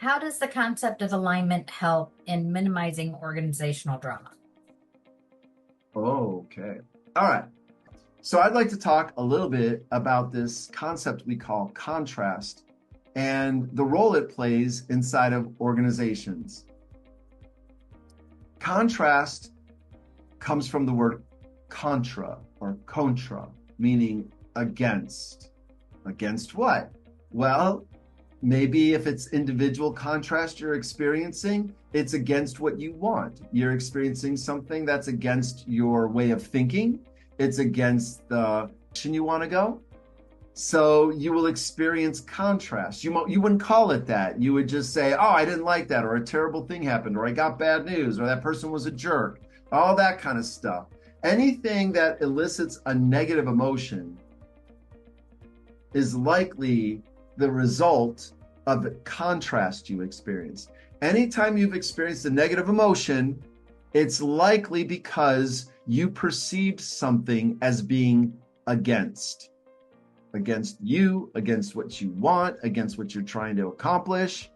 How does the concept of alignment help in minimizing organizational drama? Okay. All right. So I'd like to talk a little bit about this concept we call contrast and the role it plays inside of organizations. Contrast comes from the word contra or contra, meaning against. Against what? Well, maybe if it's individual contrast you're experiencing, it's against what you want. You're experiencing something that's against your way of thinking. It's against the direction you want to go. So you will experience contrast. You wouldn't call it that. You would just say, oh, I didn't like that, or a terrible thing happened, or I got bad news, or that person was a jerk, all that kind of stuff. Anything that elicits a negative emotion is likely the result of the contrast you experience. Anytime you've experienced a negative emotion, it's likely because you perceived something as being against you, against what you want, against what you're trying to accomplish.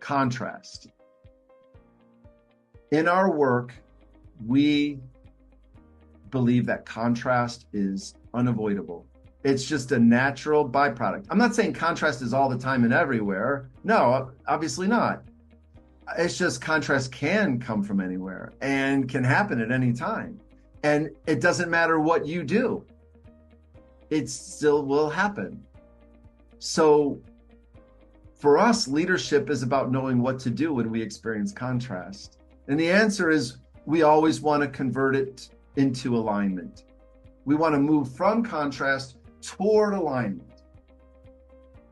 Contrast. In our work, we believe that contrast is unavoidable. It's just a natural byproduct. I'm not saying contrast is all the time and everywhere. No, obviously not. It's just contrast can come from anywhere and can happen at any time. And it doesn't matter what you do. It still will happen. So for us, leadership is about knowing what to do when we experience contrast. And the answer is we always want to convert it into alignment. We want to move from contrast toward alignment.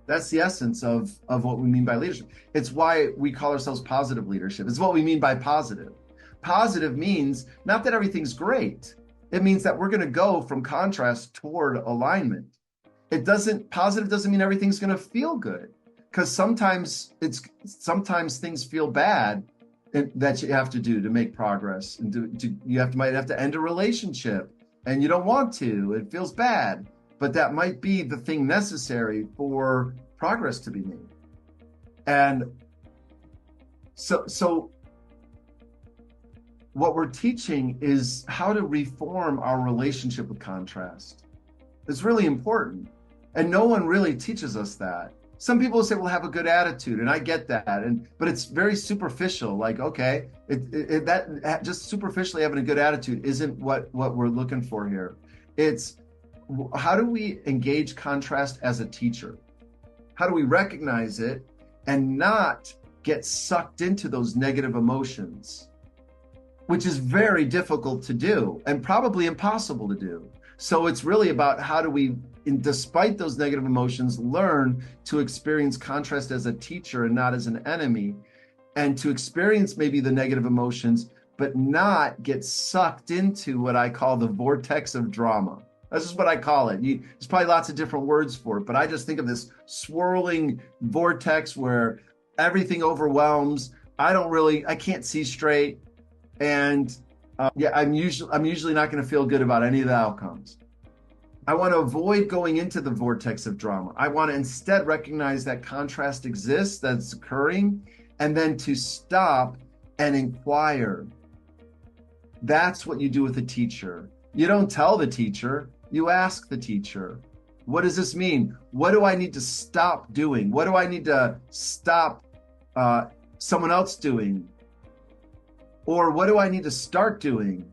That's the essence of what we mean by leadership. It's why we call ourselves positive leadership. It's what we mean by positive. Positive means not that everything's great. It means that we're going to go from contrast toward alignment. Positive doesn't mean everything's going to feel good, because sometimes things feel bad that you have to do to make progress, and you might have to end a relationship, and you don't want to. It feels bad, but that might be the thing necessary for progress to be made. And so what we're teaching is how to reform our relationship with contrast. It's really important. And no one really teaches us that. Some people say, well, have a good attitude, and I get that. But it's very superficial. Like, okay, that just superficially having a good attitude isn't what we're looking for here. It's how do we engage contrast as a teacher? How do we recognize it and not get sucked into those negative emotions, which is very difficult to do and probably impossible to do. So it's really about how do we, despite those negative emotions, learn to experience contrast as a teacher and not as an enemy, and to experience maybe the negative emotions, but not get sucked into what I call the vortex of drama. That's just what I call it. There's probably lots of different words for it, but I just think of this swirling vortex where everything overwhelms. I can't see straight. And I'm usually not going to feel good about any of the outcomes. I want to avoid going into the vortex of drama. I want to instead recognize that contrast exists, that's occurring, and then to stop and inquire. That's what you do with a teacher. You don't tell the teacher, you ask the teacher. What does this mean? What do I need to stop doing? What do I need to stop someone else doing? Or what do I need to start doing?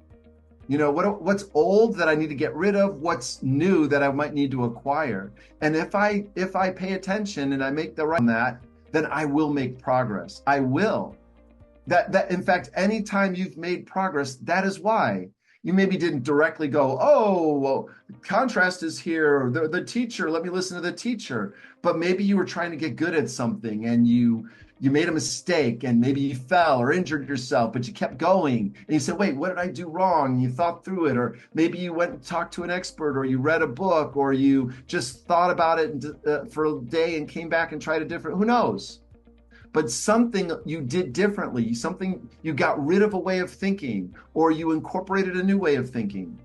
What's old that I need to get rid of? What's new that I might need to acquire? And if I pay attention and I make the right on that, then I will make progress. I will. That in fact, anytime you've made progress, that is why. You maybe didn't directly go, oh, well, contrast is here. The teacher, let me listen to the teacher. But maybe you were trying to get good at something and you made a mistake and maybe you fell or injured yourself, but you kept going. And you said, wait, what did I do wrong? And you thought through it. Or maybe you went and talked to an expert, or you read a book, or you just thought about it for a day and came back and tried a different, who knows? But something you did differently, something you got rid of a way of thinking, or you incorporated a new way of thinking.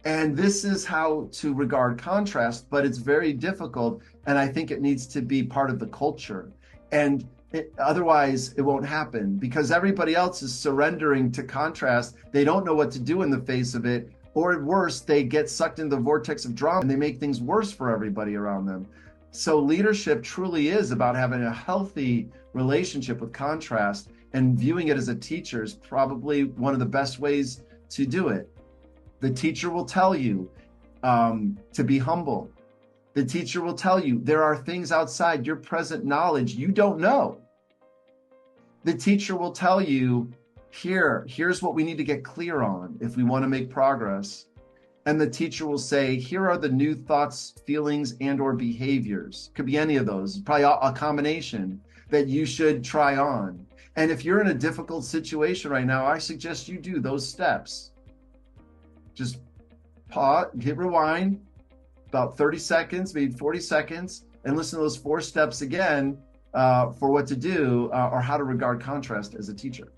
And this is how to regard contrast, but it's very difficult. And I think it needs to be part of the culture. And otherwise, it won't happen because everybody else is surrendering to contrast. They don't know what to do in the face of it. Or worse, they get sucked into the vortex of drama and they make things worse for everybody around them. So leadership truly is about having a healthy relationship with contrast, and viewing it as a teacher is probably one of the best ways to do it. The teacher will tell you to be humble. The teacher will tell you there are things outside your present knowledge you don't know. The teacher will tell you, here's what we need to get clear on if we want to make progress. And the teacher will say, here are the new thoughts, feelings, and or behaviors. Could be any of those, probably a combination that you should try on. And if you're in a difficult situation right now, I suggest you do those steps. Just pause, hit rewind, about 30 seconds, maybe 40 seconds, and listen to those 4 steps again for what to do or how to regard contrast as a teacher.